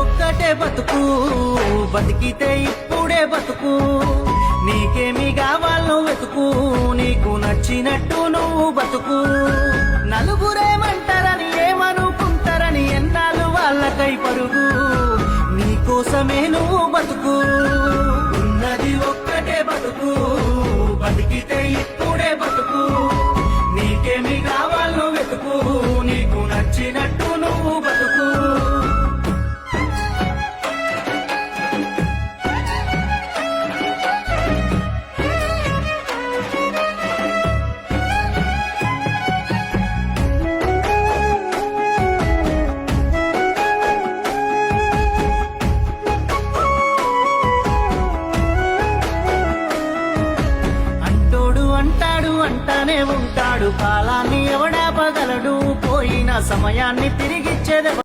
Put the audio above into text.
ఒక్కటే బతుకు, బతికితే ఇప్పుడే బతుకు. నీకేమి కావాలో వెతుకు, నీకు నచ్చినట్టు నువ్వు బతుకు. నలుగురేమంటారని ఏమనుకుంటారని ఎన్నాళ్ళు వాళ్ళకై పరుగు. నీకోసమే నువ్వు బతుకు, ఉన్నది ఒక్కటే బతుకు. బతికితే ఇప్పుడే బతుకు. నీకేమి కావాలో వెతుకు, నీకు నచ్చినట్టు నువ్వు బతుకు. అంటాడు అంటానే ఉంటాడు, కాలాన్ని ఎవడాపగలడు, పోయిన సమయాన్ని తిరిగిచ్చేదే